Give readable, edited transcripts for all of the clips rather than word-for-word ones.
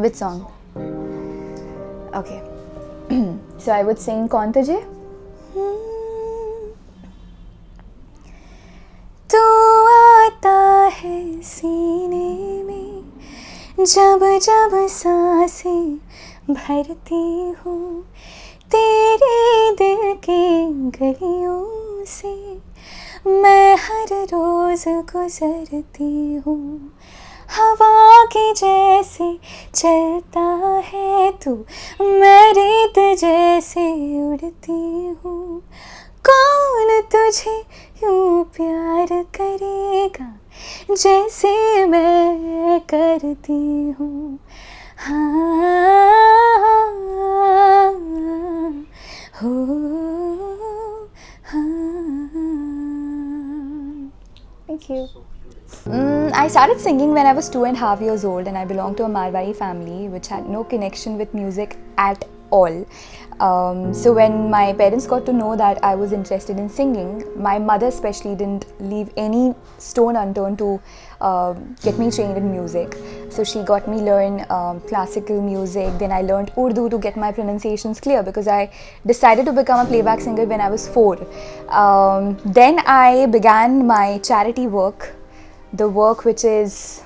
Which song? Okay. So I would sing Kaun Tujhe? तू आता है सीने में जब जब सांसें भरती हूँ तेरे दिल की गलियों से मैं हर रोज गुजरती हूँ हवा के जैसे चलता है तू मैं रेत जैसे उड़ती हूँ कौन तुझे यूं प्यार करेगा जैसे मैं करती हूँ हाँ हो हाँ. Thank you. I started singing when I was 2.5 years old and I belonged to a Marwari family which had no connection with music at all. So when my parents got to know that I was interested in singing, my mother especially didn't leave any stone unturned to get me trained in music. So she got me learn classical music, then I learned Urdu to get my pronunciations clear because I decided to become a playback singer when I was 4. Then I began my charity work, the work which is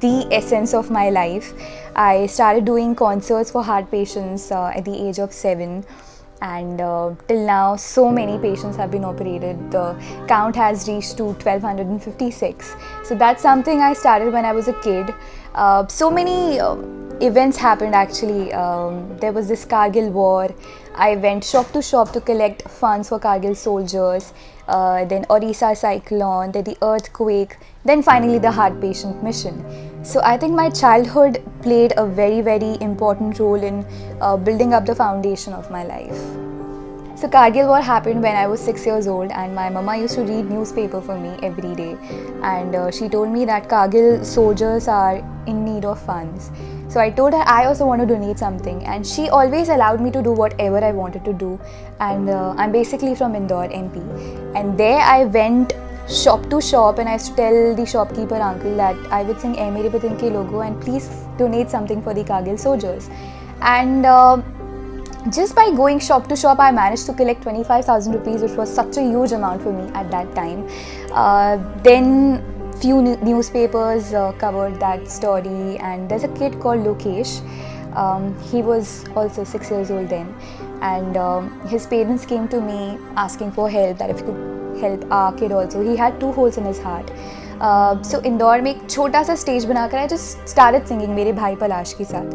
the essence of my life. I started doing concerts for heart patients at the age of 7 and till now so many patients have been operated. The count has reached to 1256. So that's something I started when I was a kid. So many events happened actually. There was this Kargil war. I went shop to shop to collect funds for Kargil soldiers. Then Orissa cyclone, then the earthquake, then finally the heart patient mission. So I think my childhood played a very, very important role in building up the foundation of my life. So Kargil war happened when I was 6 years old and my mama used to read newspaper for me every day and she told me that Kargil soldiers are in need of funds. So I told her I also want to donate something and she always allowed me to do whatever I wanted to do and I'm basically from Indore, MP. And there I went shop to shop and I used to tell the shopkeeper uncle that I would sing "Ae Mere Vatan Ke Logo" and please donate something for the Kargil soldiers. And just by going shop to shop, I managed to collect 25,000 rupees, which was such a huge amount for me at that time. Then few newspapers covered that story, and there's a kid called Lokesh. He was also 6 years old then, and his parents came to me asking for help, that if he could help our kid also. He had 2 holes in his heart. So Indore में एक छोटा सा stage बनाकर I just started singing मेरे भाई पलाश के साथ.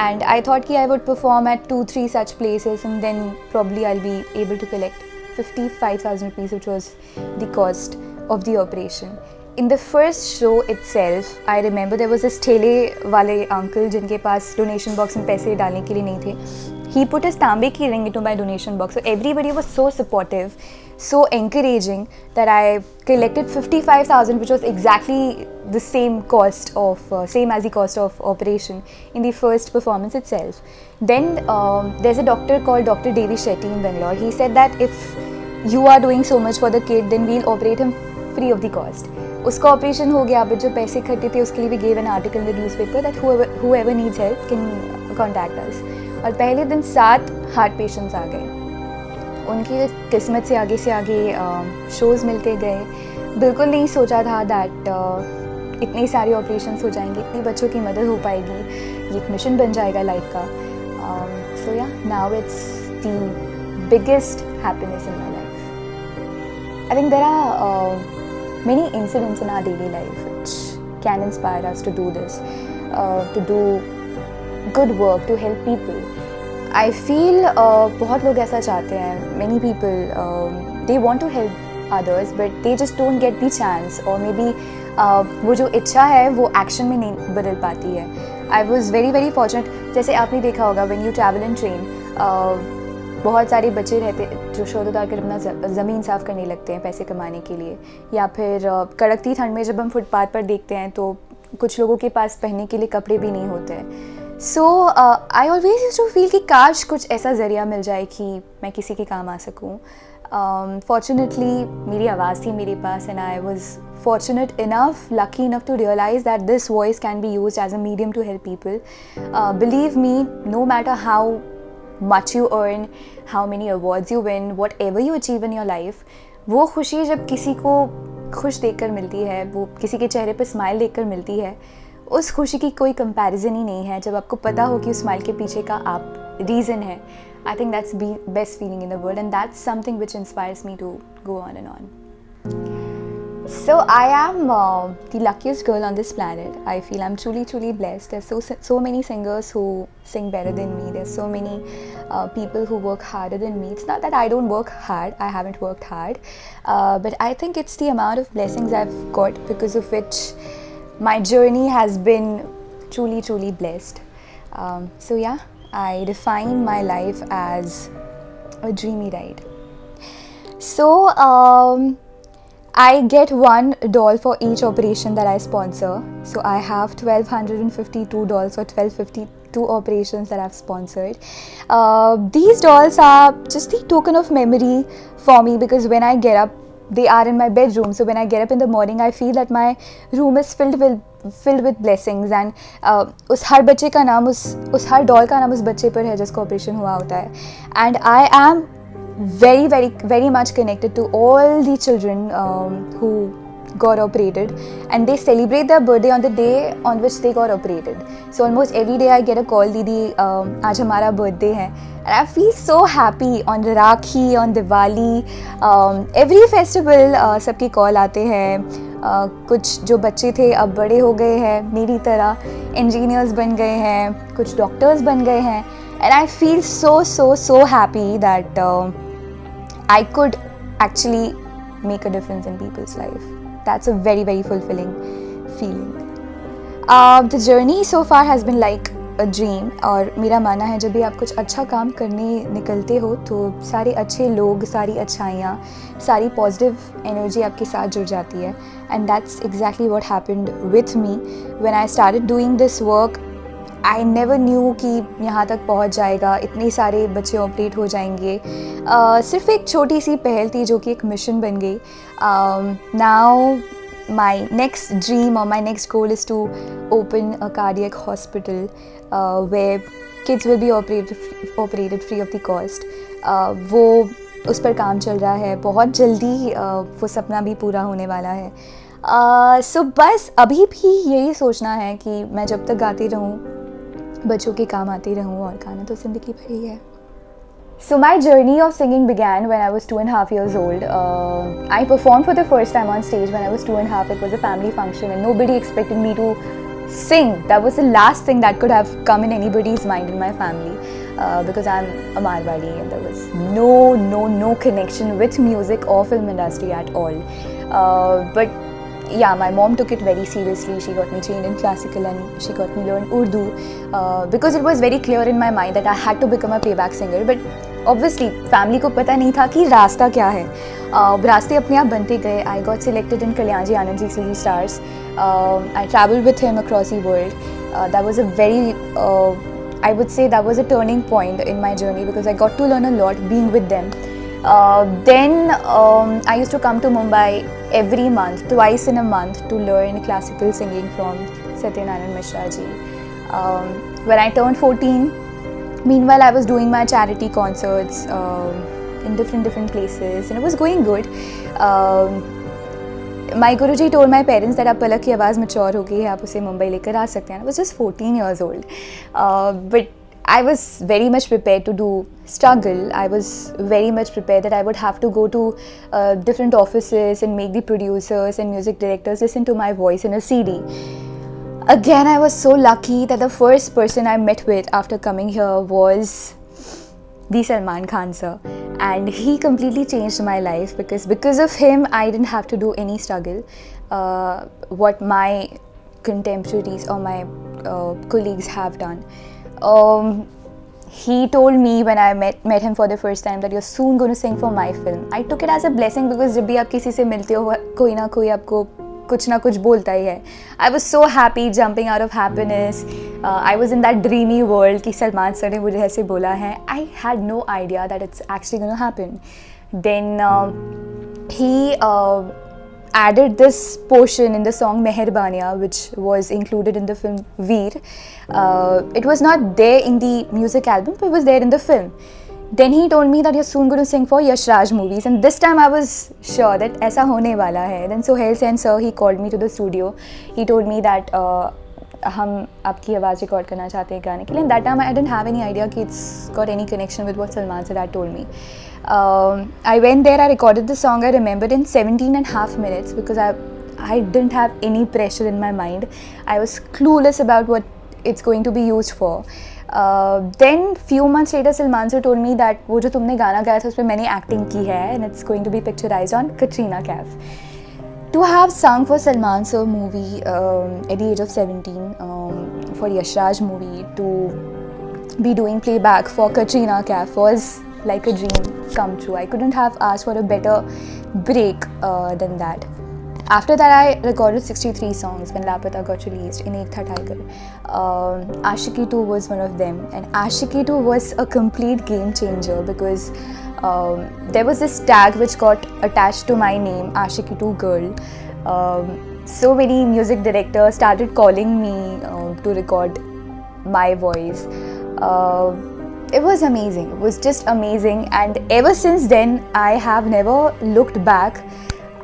And I thought कि I would perform at 2-3 such places and then probably I'll be able to collect 55,000 rupees, which was the cost of the operation. In the first show itself, I remember there was this ठेले वाले uncle जिनके पास donation box में पैसे डालने के लिए नहीं थे. He put his tambe ki ring into my donation box. So everybody was so supportive, so encouraging that I collected 55,000, which was exactly the same cost of same as the cost of operation in the first performance itself. Then there's a doctor called Dr. Devi Shetty in Bangalore. He said that if you are doing so much for the kid, then we'll operate him free of the cost. उसका operation हो गया, but जो पैसे इकट्ठे थे उसके लिए भी gave an article in the newspaper that whoever needs help can contact us. और पहले दिन 7 हार्ट पेशेंट्स आ गए. उनकी किस्मत से आगे शोज़ मिलते गए. बिल्कुल नहीं सोचा था दैट इतने सारे ऑपरेशंस हो जाएंगे, इतनी बच्चों की मदद हो पाएगी, ये एक मिशन बन जाएगा लाइफ का. So yeah now it's the biggest happiness in my life. I think there are many incidents in our daily life which can inspire us to do this, to do good work, to help people. I feel बहुत लोग ऐसा चाहते हैं. Many people they want to help others but they just don't get the chance, or maybe वो जो इच्छा है वो एक्शन में नहीं बदल पाती है. I was very very fortunate. जैसे आपने देखा होगा when you travel in train, बहुत सारे बच्चे रहते जो शोध उतार कर अपना ज़मीन साफ़ करने लगते हैं पैसे कमाने के लिए, या फिर कड़कती ठंड में जब हम फुटपाथ पर देखते हैं तो कुछ लोगों के पास पहनने के लिए कपड़े भी नहीं होते हैं. So I always used to feel कि काश कुछ ऐसा ज़रिया मिल जाए कि मैं किसी के काम आ सकूं. Fortunately मेरी आवाज़ थी मेरे पास and I was fortunate enough, lucky enough to realize that this voice can be used as a medium to help people. Believe me, no matter how much you earn, how many awards you win, whatever you achieve in your life, वो खुशी जब किसी को खुश देखकर मिलती है, वो किसी के चेहरे पर स्माइल देखकर मिलती है, उस खुशी की कोई कंपैरिजन ही नहीं है. जब आपको पता हो कि उस स्माइल के पीछे का आप रीज़न है, I think that's the best feeling in the world, and that's something which inspires me to go on and on. So I am the luckiest girl on this planet. I feel I'm truly blessed. There's so many singers who sing better than me. There's so many people who work harder than me. It's not that I don't work hard. I haven't worked hard, but I think it's the amount of blessings I've got, because of which my journey has been truly blessed. So yeah, I define my life as a dreamy ride. So I get one doll for each operation that I sponsor. So I have 1252 dolls or 1252 operations that I've sponsored. These dolls are just the token of memory for me, because when I get up, they are in my bedroom. So when I get up in the morning, I feel that my room is filled with blessings, and उस हर बच्चे का नाम उस हर doll का नाम उस बच्चे पर है जिसका ऑपरेशन हुआ होता है. And I am very much connected to all the children who got operated, and they celebrate their birthday on the day on which they got operated. So almost every day I get a call, दीदी आज हमारा birthday है, and I feel so happy. On Rakhi, on Diwali, every festival सबकी call आते हैं. कुछ जो बच्चे थे अब बड़े हो गए हैं, मेरी तरह इंजीनियर्स बन गए हैं, कुछ डॉक्टर्स बन गए हैं, and I feel so happy that I could actually make a difference in people's life. That's a very fulfilling feeling. The journey so far has been like a dream, और मेरा मानना है जब भी आप कुछ अच्छा काम करने निकलते हो तो सारे अच्छे लोग, सारी अच्छाइयाँ, सारी पॉजिटिव एनर्जी आपके साथ जुड़ जाती है. And that's exactly what happened with me. When I started doing this work, I never knew कि यहाँ तक पहुँच जाएगा, इतने सारे बच्चे ऑपरेट हो जाएंगे. सिर्फ एक छोटी सी पहल थी जो कि एक मिशन बन गई. Now my next dream or my next goal is to open a cardiac hospital where kids will be operated free of the cost. वो उस पर काम चल रहा है, बहुत जल्दी वो सपना भी पूरा होने वाला है. So बस अभी भी यही सोचना है कि मैं जब तक गाती रहूँ, बच्चों के काम आती रहूँ, और गाना तो ज़िंदगी भर ही है. So my journey of singing began when I was 2.5 years old. I performed for the first time on stage when I was 2.5. It was a family function and nobody expected me to sing. That was the last thing that could have come in anybody's mind in my family, because I'm a Marwadi and there was no connection with music or film industry at all. But yeah, my mom took it very seriously. She got me trained in classical and she got me learn Urdu, because it was very clear in my mind that I had to become a playback singer. But obviously family को पता नहीं था कि रास्ता क्या है. रास्ते अपने आप बनते गए. I got selected in Kalaiarasan Anand ji series stars. I traveled with him across the world. That was a very I would say that was a turning point in my journey, because I got to learn a lot being with them. Then I used to come to Mumbai every month, twice in a month, to learn classical singing from Anand Mishra ji. When I turned 14, meanwhile I was doing my charity concerts in different places, and it was going good. My Guruji told my parents that अब पलक की आवाज़ mature हो गई है, आप उसे मुंबई लेकर आ सकते हैं. I was just 14 years old, but I was very much prepared to do struggle. I was very much prepared that I would have to go to different offices and make the producers and music directors listen to my voice in a CD. Again, I was so lucky that the first person I met with after coming here was the Salman Khan sir, and he completely changed my life, because of him I didn't have to do any struggle. What my contemporaries or my colleagues have done. He told me when I met him for the first time that you're soon going to sing for my film. I took it as a blessing, because जब भी आप किसी से मिलते हो कोई ना कोई आपको कुछ ना कुछ बोलता ही है. I was so happy, jumping out of happiness. I was in that dreamy world कि सलमान सर ने मुझे ऐसे बोला है. I had no idea that it's actually going to happen. Then he added this portion in the song Meherbaniya, which was included in the film Veer. It was not there in the music album, but it was there in the film. Then he told me that you're soon going to sing for Yash Raj movies, and this time I was sure that aisa hone wala hai. Then Sohail Sen sir, he called me to the studio. He told me that हम आपकी आवाज़ record करना चाहते हैं गाने के लिए. And that time I didn't have any idea कि it's got any connection with what Salman sir had told me. I went there, I recorded the song, I remembered in 17.5 minutes because I didn't have any pressure in my mind. I was clueless about what it's going to be used for. Then few months later Salman sir told me that वो जो तुमने गाना गाया था उसमें मैंने acting की है and it's going to be picturized on Katrina Kaif. To have sung for Salman sir movie at the age of 17, for Yash Raj movie, to be doing playback for Katrina Kaif was like a dream come true. I couldn't have asked for a better break than that. After that, I recorded 63 songs when Lapata got released in Ek Tha Tiger. Aashiqui 2 was one of them, and Aashiqui 2 was a complete game changer because there was this tag which got attached to my name, Aashiqui 2 Girl. So many music directors started calling me to record my voice. It was amazing. It was just amazing, and ever since then, I have never looked back.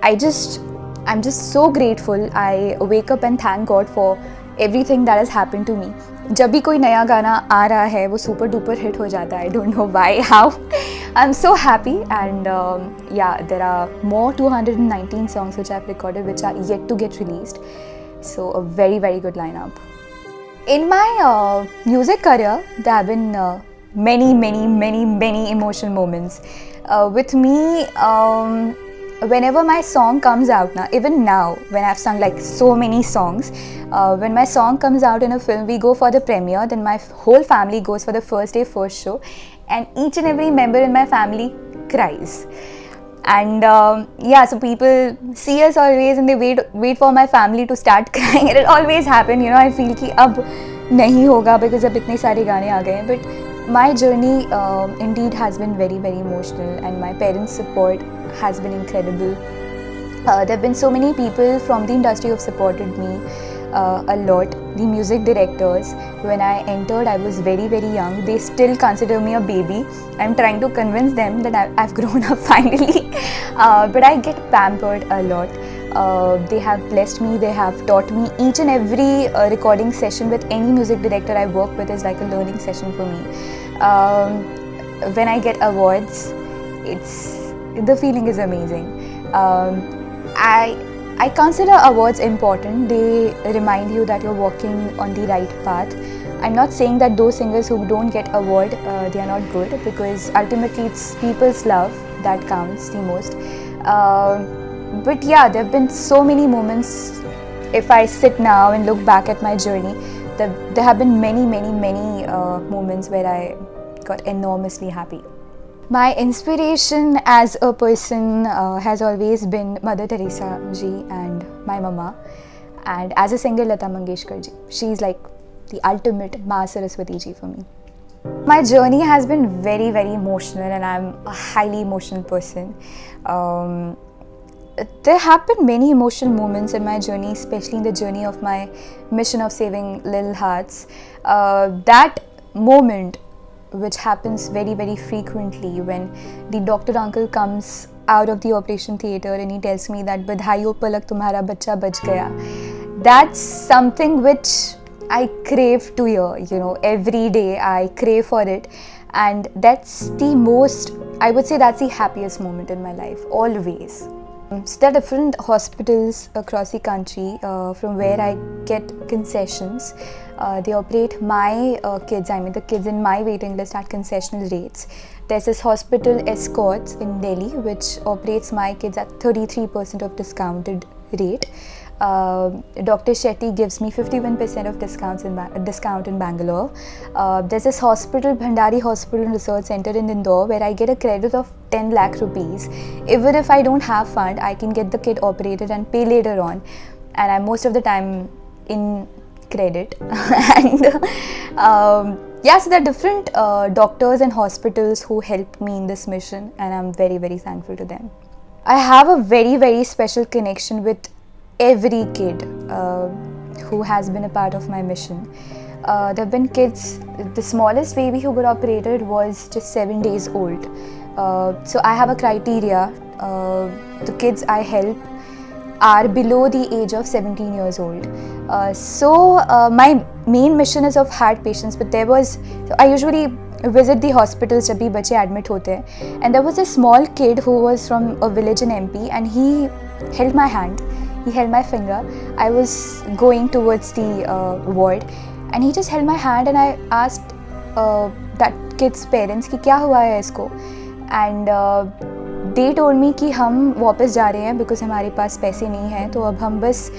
I'm just so grateful. I wake up and thank God for everything that has happened to me. जब भी कोई नया गाना आ रहा है वो super duper hit हो जाता है. I don't know why, how. I'm so happy, and yeah, there are more 219 songs which I've recorded which are yet to get released. So a very, very good lineup. In my music career, there have been many emotional moments. With me, whenever my song comes out now, even now when I've sung like so many songs, when my song comes out in a film, we go for the premiere, then my whole family goes for the first day, first show, and each and every member in my family cries. And yeah, so people see us always and they wait for my family to start crying, and it always happen, you know. I feel कि अब नहीं होगा because अब इतने सारे गाने आ गए हैं. But my journey indeed has been very, very emotional, and my parents' support has been incredible. There have been so many people from the industry who have supported me a lot. The music directors, when I entered, I was very, very young. They still consider me a baby. I'm trying to convince them that I've grown up finally. But I get pampered a lot. They have blessed me, they have taught me. Each and every recording session with any music director I work with is like a learning session for me. When I get awards, the feeling is amazing. I consider awards important. They remind you that you're walking on the right path. I'm not saying that those singers who don't get award, they are not good, because ultimately it's people's love that counts the most. But yeah, there have been so many moments. If I sit now and look back at my journey, there have been many moments where I got enormously happy. My inspiration as a person has always been Mother Teresa ji and my mama, and as a singer Lata Mangeshkar ji. She's like the ultimate Ma Saraswati ji for me. My journey has been very, very emotional, and I'm a highly emotional person. There have been many emotional moments in my journey, especially in the journey of my mission of saving little hearts. That moment, which happens very, very frequently, when the doctor uncle comes out of the operation theatre and he tells me that "Badhaiyo Palak, tumhara bacha bach gaya." That's something which I crave to hear, you know, every day I crave for it, and that's the most, I would say that's the happiest moment in my life, always. So there are different hospitals across the country from where I get concessions. They operate my kids, I mean the kids in my waiting list at concessional rates. There's this hospital Escorts in Delhi which operates my kids at 33% of discounted rate. Dr. Shetty gives me 51% of discount in Bangalore. There's this hospital, Bhandari Hospital and Research Center in Indore, where I get a credit of 10 lakh rupees. Even if I don't have fund, I can get the kid operated and pay later on. And I'm most of the time in credit. And Yeah, so there are different doctors and hospitals who helped me in this mission, and I'm very, very thankful to them. I have a very, very special connection with every kid who has been a part of my mission. There have been kids, the smallest baby who got operated was just 7 days old. So I have a criteria. The kids I help are below the age of 17 years old. My main mission is of heart patients, but I usually visit the hospitals जब भी बच्चे admit होते हैं, and there was a small kid who was from a village in MP, and he held my hand, he held my finger. I was going towards the ward, and he just held my hand, and I asked that kid's parents कि क्या हुआ है इसको, and they told me कि हम वापस जा रहे हैं because हमारे पास पैसे नहीं हैं, तो अब हम बस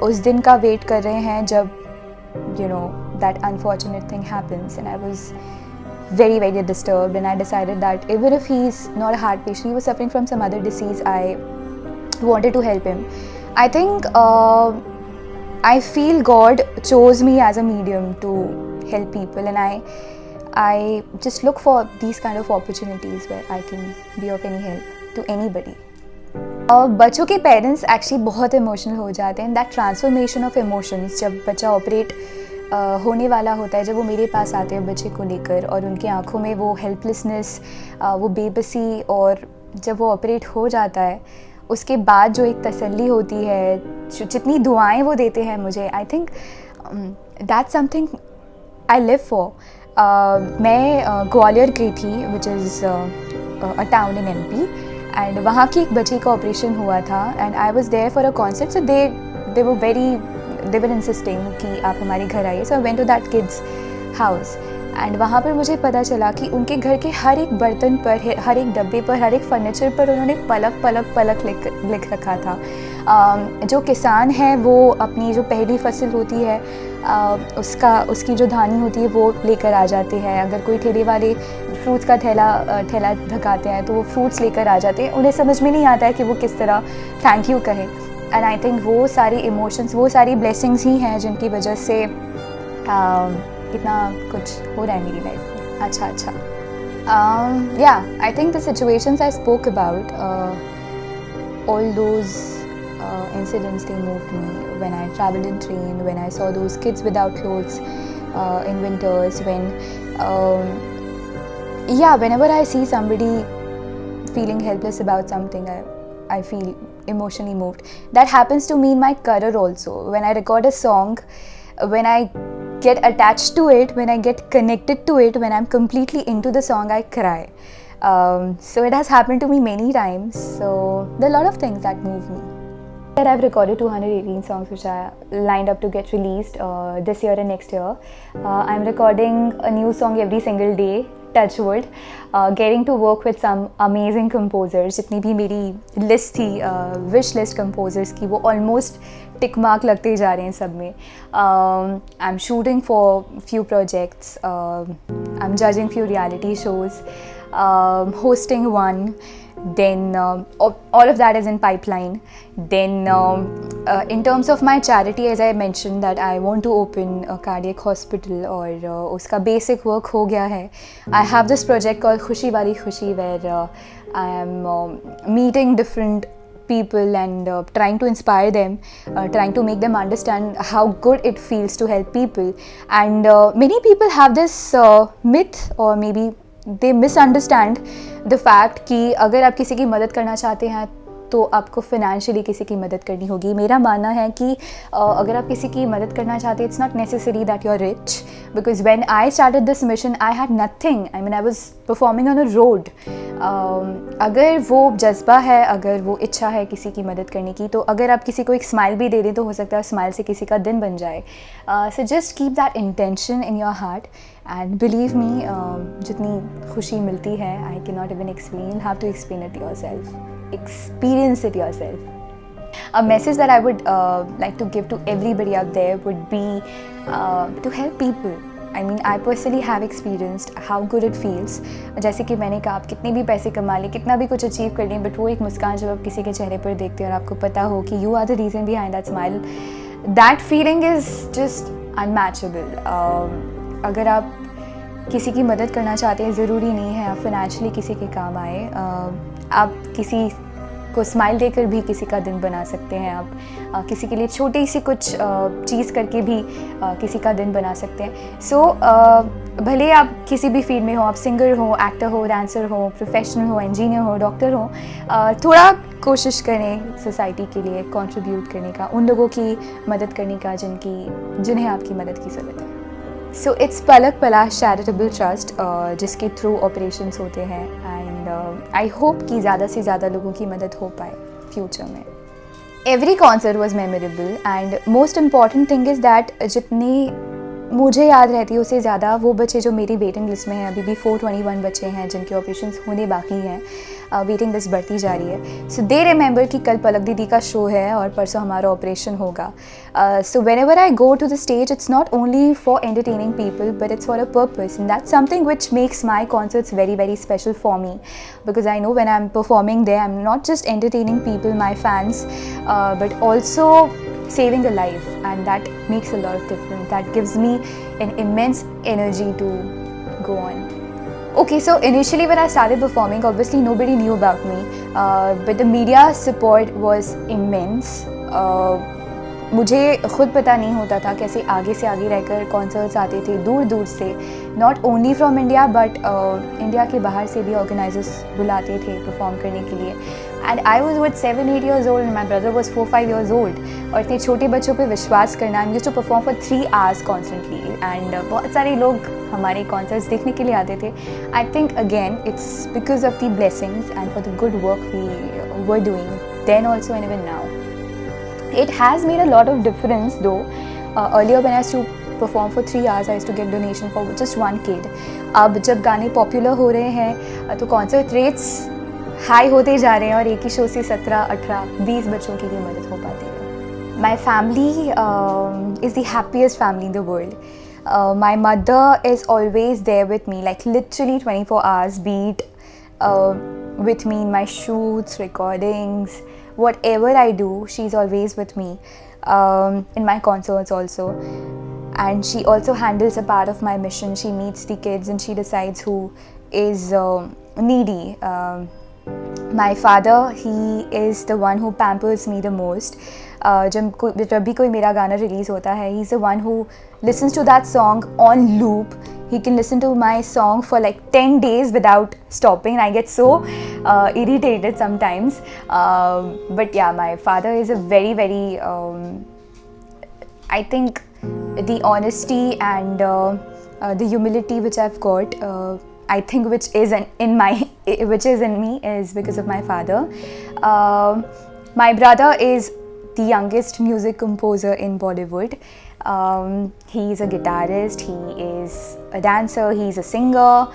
उस दिन का वेट कर रहे हैं जब that unfortunate thing happens. And I was very, very disturbed, and I decided that even if he's not a heart patient, he was suffering from some other disease, I wanted to help him. I think I feel God chose me as a medium to help people, and I just look for these kind of opportunities where I can be of any help to anybody. बच्चों के parents actually बहुत emotional हो जाते हैं. That transformation of emotions जब बच्चा operate होने वाला होता है, जब वो मेरे पास आते हैं बच्चे को लेकर, और उनकी आंखों में वो हेल्पलेसनेस, वो बेबसी, और जब वो ऑपरेट हो जाता है उसके बाद जो एक तसल्ली होती है, जितनी दुआएं वो देते हैं मुझे, I think that's something I live for. मैं ग्वालियर गई थी, which is a town in MP, and वहाँ की एक बच्ची का ऑपरेशन हुआ था, and I was there for a concert. So they were insisting कि आप हमारे घर आइए. So I went to that kid's house, and वहाँ पर मुझे पता चला कि उनके घर के हर एक बर्तन पर, हर एक डब्बे पर, हर एक फर्नीचर पर उन्होंने पलक पलक पलक लिख रखा था. जो किसान है वो अपनी जो पहली फसल होती है उसकी जो धानी होती है वो लेकर आ जाते हैं. अगर कोई ठेले वाले फ्रूट्स का ठेला धकाते हैं तो वो फ्रूट्स लेकर आ जाते हैं. उन्हें समझ में नहीं आता है कि वो किस तरह थैंक यू कहें. एंड आई थिंक वो सारी इमोशंस, वो सारी ब्लेसिंग्स ही हैं जिनकी वजह से कितना कुछ हो रहा है मेरी लाइफ में. अच्छा. I think the situations I spoke about, all those incidents, they moved me. When I traveled in train, when I saw those kids without clothes in winters, whenever I see somebody feeling helpless about something, I feel emotionally moved. That happens to me in my career also. When I record a song, when I get attached to it, when I get connected to it, when I'm completely into the song, I cry. So it has happened to me many times. So there are a lot of things that move me. I've recorded 218 songs which are lined up to get released this year and next year. I'm recording a new song every single day, touch wood. Getting to work with some amazing composers. जितनी भी मेरी list थी, wish list composers की, वो almost tick mark लगते जा रहे हैं सब में. I'm shooting for few projects. I'm judging few reality shows. Hosting one, then all of that is in pipeline. Then in terms of my charity, as I mentioned that I want to open a cardiac hospital, और उसका basic work हो गया है. I have this project called खुशी वाली खुशी, where I am meeting different people and trying to inspire them, trying to make them understand how good it feels to help people. And many people have this myth, or maybe they misunderstand the fact कि अगर आप किसी की मदद करना चाहते हैं तो आपको financially किसी की मदद करनी होगी. मेरा मानना है कि अगर आप किसी की मदद करना चाहते हैं, it's not necessary that you're rich, because when I started this mission I had nothing. I mean, I was performing on a road. अगर वो जज्बा है, अगर वो इच्छा है किसी की मदद करने की, तो अगर आप किसी को एक स्माइल भी दे दें तो हो सकता है स्माइल से किसी का दिन बन जाए. So just keep that intention in your heart, and believe me, जितनी खुशी मिलती है, I cannot even explain. You have to explain it yourself. Experience it yourself. A message that I would like to give to everybody out there would be to help people. I mean, I personally have experienced how good it feels. जैसे कि मैंने कहा, आप कितने भी पैसे कमा लें, कितना भी कुछ अचीव कर लें, बट वो एक मुस्कान जब आप किसी के चेहरे पर देखते हैं और आपको पता हो कि you are the reason behind that smile, that feeling is just unmatchable. अगर आप किसी की मदद करना चाहते हैं, ज़रूरी नहीं है आप फाइनेंशियली किसी के काम आए। आप किसी को स्माइल देकर भी किसी का दिन बना सकते हैं। आप किसी के लिए छोटी सी कुछ चीज़ करके भी किसी का दिन बना सकते हैं। सो भले आप किसी भी फील्ड में हो, आप सिंगर हो, एक्टर हो, डांसर हो, प्रोफेशनल हो, इंजीनियर हो, डॉक्टर हो, थोड़ा कोशिश करें सोसाइटी के लिए कंट्रीब्यूट करने का, उन लोगों की मदद करने का जिन्हें आपकी मदद की ज़रूरत है। So it's Palak Palash charitable trust, जिसके थ्रू ऑपरेशंस होते हैं, एंड आई होप कि ज़्यादा से ज़्यादा लोगों की मदद हो पाए फ्यूचर में। Every concert was memorable and most important thing is that जितनी मुझे याद रहती है उससे ज़्यादा वो बच्चे जो मेरी वेटिंग लिस्ट में हैं, अभी भी 421 बच्चे हैं जिनके ऑपरेशंस होने बाकी हैं, वेटिंग लिस्ट बढ़ती जा रही है। सो दे रिमेंबर कि कल पलक दीदी का शो है और परसों हमारा ऑपरेशन होगा। So whenever I go to the stage, it's not only for entertaining people but it's for a purpose, and that's something which makes my concerts very very special for me, because I know when I am performing there I am not just entertaining people, my fans, but also saving a life, and that makes a lot of difference. That gives me an immense energy to go on. Okay, so initially when I started performing, obviously nobody knew about me, but the media support was immense. मुझे खुद पता नहीं होता था कैसे आगे से आगे रहकर कॉन्सर्ट्स आते थे दूर दूर से, not only from India but India के बाहर से भी ऑर्गेनाइजर्स बुलाते थे परफॉर्म करने के लिए। And I was with 7-8 years old and my brother was 4-5 years old, और इतने छोटे बच्चों पे विश्वास करना, I used to perform for 3 hours constantly, and बहुत सारे लोग हमारे कॉन्सर्ट्स देखने के लिए आते थे। I think again it's because of the blessings and for the good work we were doing then also and even now. It has made a lot of difference though. Earlier when I used to perform for 3 hours, I used to get donation for just one kid. अब जब गाने popular हो रहे हैं तो concert rates high होते जा रहे हैं और एक ही शो से 17, 18, 20 बच्चों की भी मदद हो पाती है। My family is the happiest family in the world. My mother is always there with me, like literally 24 hours, be it with me in my shoots, recordings, whatever I do, she's always with me, in my concerts also. And she also handles a part of my mission. She meets the kids and she decides who is needy. My father, he is the one who pampers me the most. जब भी कोई मेरा गाना release होता है, he's the one who listens to that song on loop. He can listen to my song for like 10 days without stopping. I get so irritated sometimes. But yeah, my father is a very, very, I think the honesty and the humility which I've got, I think which is in me is because of my father. My brother is the youngest music composer in Bollywood. He's a guitarist, he is a dancer, he's a singer,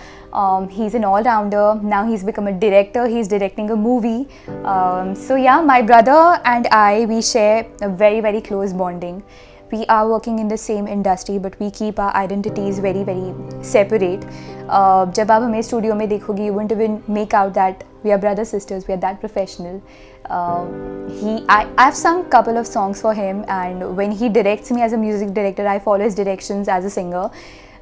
he's an all-rounder. Now he's become a director, he's directing a movie. So yeah, my brother and I, we share a very, very close bonding. We are working in the same industry but we keep our identities very, very separate. जब आप हमें studio में देखोगे, you won't even make out that we are brother sisters, we are that professional. I've sung a couple of songs for him, and when he directs me as a music director, I follow his directions as a singer.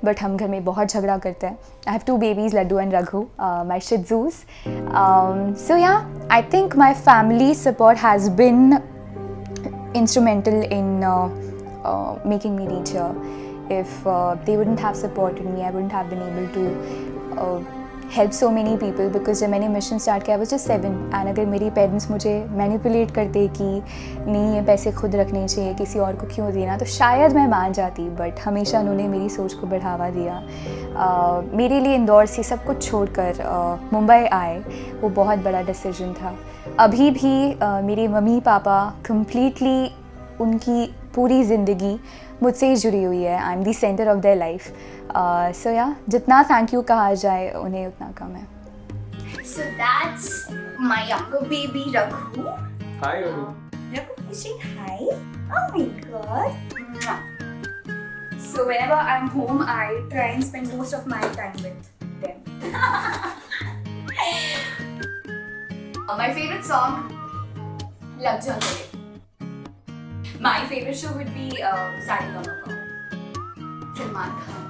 But हम घर में बहुत झगड़ा करते हैं. I have 2 babies, Laddu and Raghu, my Shih Tzus. So yeah, I think my family support has been instrumental in making me reach here. If they wouldn't have supported me, I wouldn't have been able to help so many people, because जब मैंने mission start किया I was just 7, and अगर मेरी parents मुझे manipulate करते कि नहीं ये पैसे खुद रखने चाहिए, किसी और को क्यों देना, तो शायद मैं मान जाती, बट हमेशा उन्होंने मेरी सोच को बढ़ावा दिया। मेरे लिए इंदौर से सब कुछ छोड़कर मुंबई आए, वो बहुत बड़ा डिसीजन था। अभी भी मेरे मम्मी पापा कम्प्लीटली, उनकी पूरी ज़िंदगी मुझसे ही जुड़ी हुई है। I am the centre of their life. So या जितना थैंक यू कहा जाए उन्हें उतना कम है। So that's my younger baby Raghu. Hi Raghu. Raghu, you say hi? Oh my god. Mwah. So whenever I'm home, I try and spend most of my time with them. My favorite song, Lag Ja Gale. My favorite show would be Saregama. Salman Khan.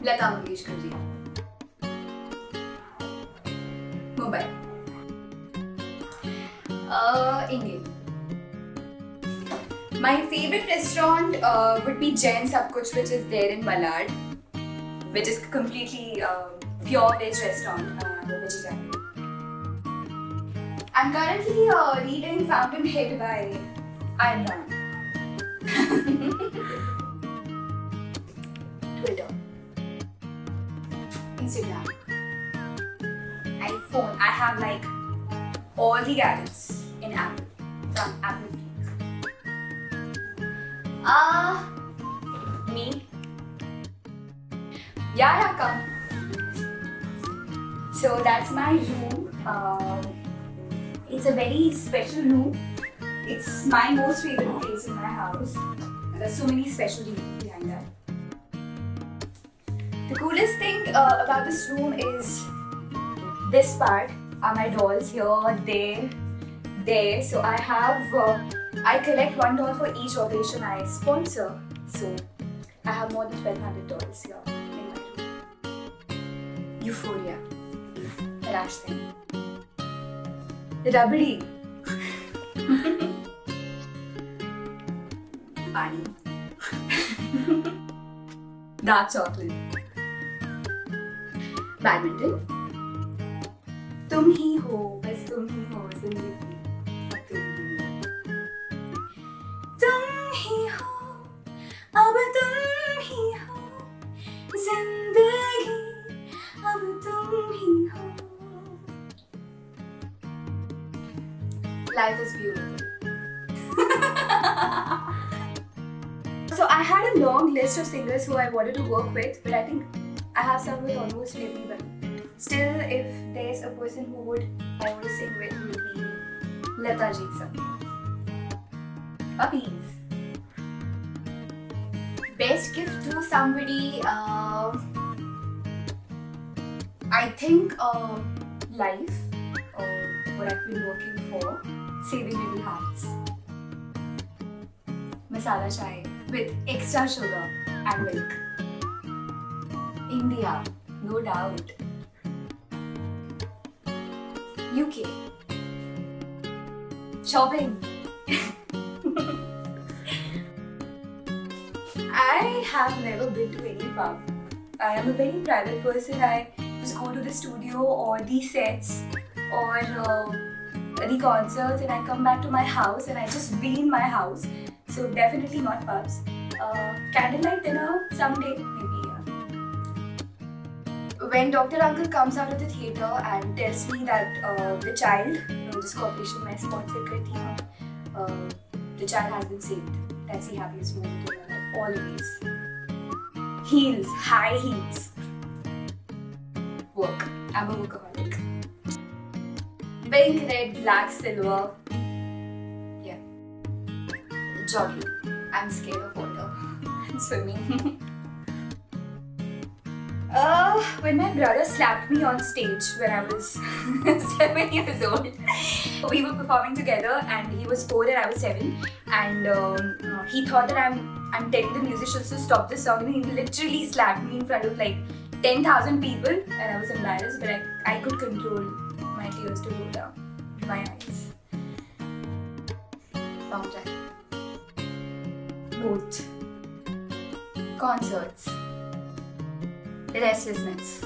Lata Mangeshkar ji. Mumbai. Indian. My favorite restaurant would be Jain Sab Kuch, which is there in Malad, which is completely pure veg restaurant. I'm a vegetarian. I'm currently reading Fountainhead by Anand. Twitter, Instagram, iPhone. I have like all the gadgets in Apple from Apple. Me? Yeah, come. So that's my room. It's a very special room. It's my most favorite place in my house. There's so many special reasons behind that. The coolest thing about this room is this part are my dolls here, there. So I collect one doll for each operation I sponsor. So I have more than 1,200 dolls here in my room. Euphoria. Palash Singh. Rabdi. Pani. Dark chocolate. Badminton. तुम ही हो, बस तुम ही हो जिंदगी, अब तुम ही हो, अब तुम ही हो जिंदगी, अब तुम ही हो. Life is beautiful. So I had a long list of singers who I wanted to work with, but I think I have sung with almost everybody. Still, if there's a person who I want to sing with, would be Lata ji someday. Puppies. Best gift to somebody, I think life, what I've been working for, saving little hearts. Masala chai with extra sugar and milk. India, no doubt. UK. Shopping. I have never been to any pub. I am a very private person. I just go to the studio or the sets or the concerts, and I come back to my house and I just be in my house. So definitely not pubs. Candlelight dinner someday, maybe. When Dr. Uncle comes out of the theatre and tells me that the child, this corporation my sponsor Karthick M, the child has been saved. That's the happiest moment in my life, always. Heels, high heels. Work. I'm a workaholic. Pink, red, black, silver. Yeah. Jogging. I'm scared of water. And swimming. When my brother slapped me on stage when I was 7 years old. We were performing together and he was 4 and I was 7, and he thought that I'm telling the musicians to stop this song, and he literally slapped me in front of like 10,000 people, and I was embarrassed, but I could control my tears to roll down my eyes. Long time. Both. Concerts. Restlessness.